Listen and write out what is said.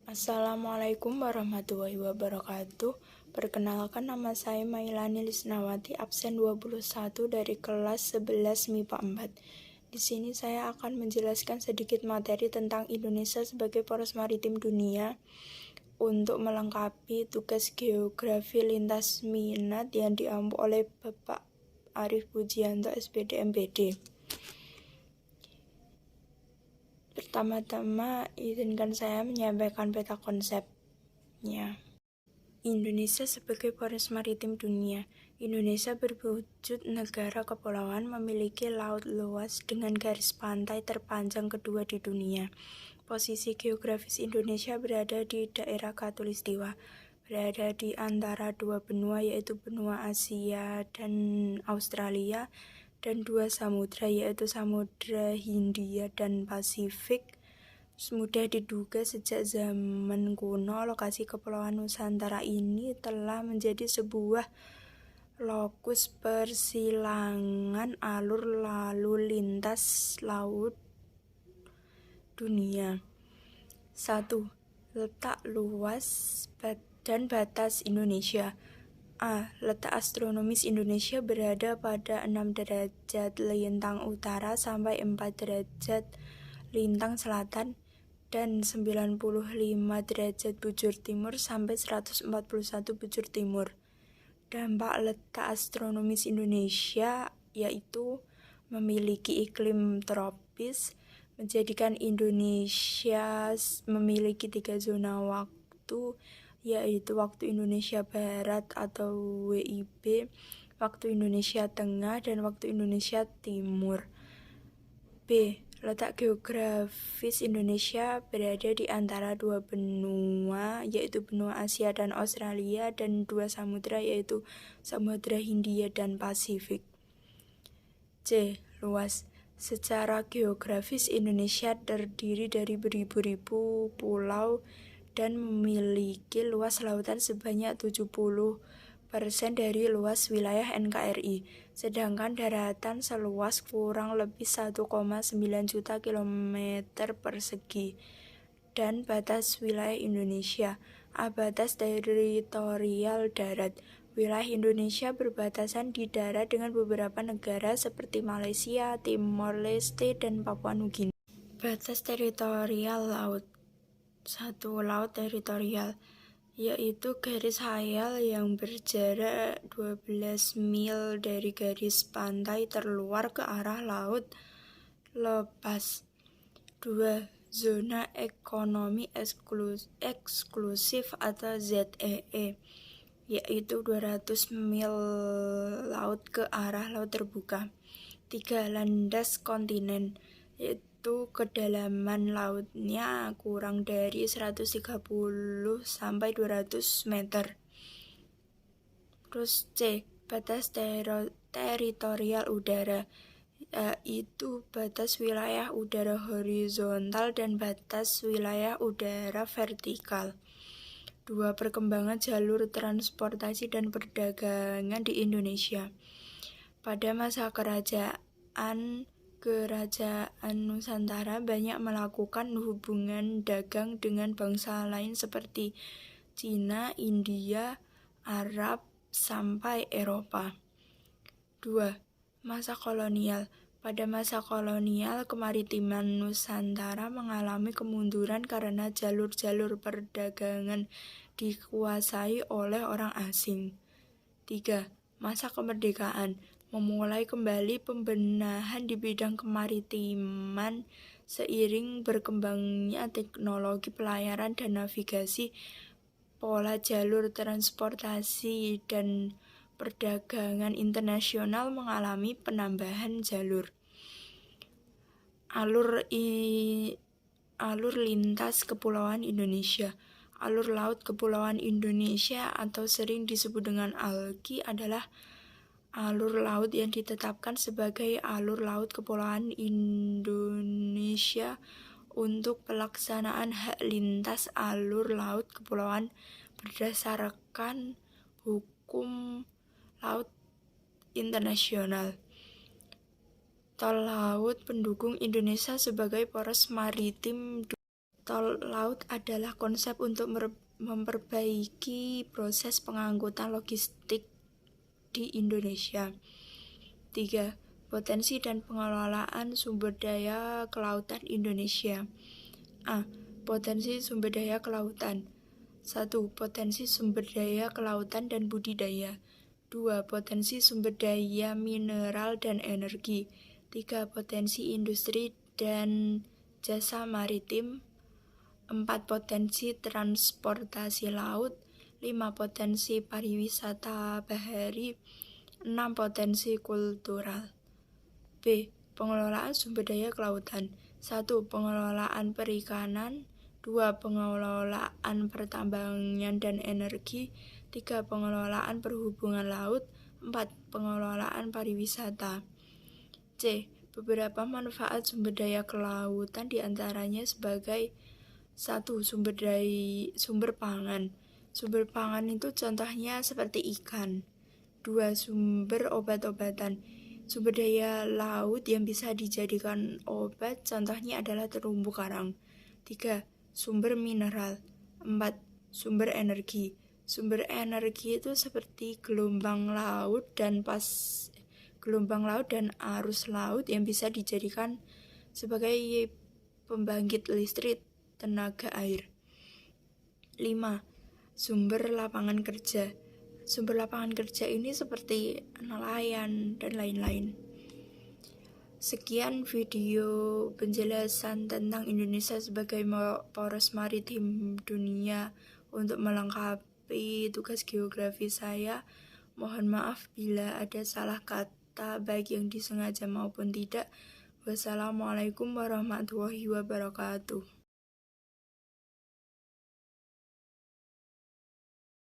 Assalamualaikum warahmatullahi wabarakatuh. Perkenalkan, nama saya Mailani Lisnawati, absen 21 dari kelas 11 MIPA 4. Di sini saya akan menjelaskan sedikit materi tentang Indonesia sebagai poros maritim dunia untuk melengkapi tugas geografi lintas minat yang diampu oleh Bapak Arif Pujianto, SPD MPD. Pertama-tama, izinkan saya menyampaikan peta konsepnya. Indonesia sebagai poros maritim dunia. Indonesia berwujud negara kepulauan, memiliki laut luas dengan garis pantai terpanjang kedua di dunia. Posisi geografis Indonesia berada di daerah Khatulistiwa, berada di antara dua benua, yaitu benua Asia dan Australia, dan dua samudra, yaitu Samudra Hindia dan Pasifik. Mudah diduga sejak zaman kuno, lokasi Kepulauan Nusantara ini telah menjadi sebuah lokus persilangan alur lalu lintas laut dunia. 1. Letak luas dan batas Indonesia. A. Letak astronomis Indonesia berada pada 6 derajat lintang utara sampai 4 derajat lintang selatan dan 95 derajat bujur timur sampai 141 bujur timur. Dampak letak astronomis Indonesia yaitu memiliki iklim tropis, menjadikan Indonesia memiliki 3 zona waktu, yaitu waktu Indonesia Barat atau WIB, waktu Indonesia Tengah, dan waktu Indonesia Timur. B. Letak geografis Indonesia berada di antara dua benua, yaitu benua Asia dan Australia, dan dua samudra, yaitu Samudra Hindia dan Pasifik. C. Luas. Secara geografis Indonesia terdiri dari beribu-ribu pulau dan memiliki luas lautan sebanyak 70% dari luas wilayah NKRI, sedangkan daratan seluas kurang lebih 1,9 juta kilometer persegi. Dan batas wilayah Indonesia. A. Batas teritorial darat. Wilayah Indonesia berbatasan di darat dengan beberapa negara seperti Malaysia, Timor Leste, dan Papua Nugini. Batas teritorial laut. 1. Laut teritorial, yaitu garis hayal yang berjarak 12 mil dari garis pantai terluar ke arah laut lepas. 2. Zona ekonomi eksklusif atau ZEE, yaitu 200 mil laut ke arah laut terbuka. 3. Landas kontinen, yaitu kedalaman lautnya kurang dari 130 sampai 200 meter. Terus C. Batas teritorial udara, yaitu batas wilayah udara horizontal dan batas wilayah udara vertikal. 2. Perkembangan jalur transportasi dan perdagangan di Indonesia. Pada masa kerajaan Nusantara banyak melakukan hubungan dagang dengan bangsa lain seperti Cina, India, Arab, sampai Eropa. 2. Masa kolonial. Pada masa kolonial, kemaritiman Nusantara mengalami kemunduran karena jalur-jalur perdagangan dikuasai oleh orang asing. 3. Masa kemerdekaan. Memulai kembali pembenahan di bidang kemaritiman seiring berkembangnya teknologi pelayaran dan navigasi, pola jalur transportasi dan perdagangan internasional mengalami penambahan jalur. Alur lintas kepulauan Indonesia. Alur laut kepulauan Indonesia atau sering disebut dengan ALKI adalah alur laut yang ditetapkan sebagai alur laut kepulauan Indonesia untuk pelaksanaan hak lintas alur laut kepulauan berdasarkan hukum laut internasional. Tol laut pendukung Indonesia sebagai poros maritim. Tol laut adalah konsep untuk memperbaiki proses pengangkutan logistik di Indonesia. 3. Potensi dan pengelolaan sumber daya kelautan Indonesia. A. Potensi sumber daya kelautan. 1. Potensi sumber daya kelautan dan budidaya. 2. Potensi sumber daya mineral dan energi. 3. Potensi industri dan jasa maritim. 4. Potensi transportasi laut. 5. Potensi pariwisata bahari. 6. Potensi kultural. B. Pengelolaan sumber daya kelautan. 1. Pengelolaan perikanan. 2. Pengelolaan pertambangan dan energi. 3. Pengelolaan perhubungan laut. 4. Pengelolaan pariwisata. C. Beberapa manfaat sumber daya kelautan diantaranya sebagai 1. Sumber pangan. Sumber pangan itu contohnya seperti ikan. 2. Sumber obat-obatan. Sumber daya laut yang bisa dijadikan obat contohnya adalah terumbu karang. 3. Sumber mineral. 4. Sumber energi. Sumber energi itu seperti gelombang laut dan arus laut yang bisa dijadikan sebagai pembangkit listrik tenaga air. 5. Sumber lapangan kerja. Sumber lapangan kerja ini seperti nelayan dan lain-lain. Sekian video penjelasan tentang Indonesia sebagai poros maritim dunia. Untuk melengkapi tugas geografi saya, mohon maaf bila ada salah kata baik yang disengaja maupun tidak. Wassalamualaikum warahmatullahi wabarakatuh.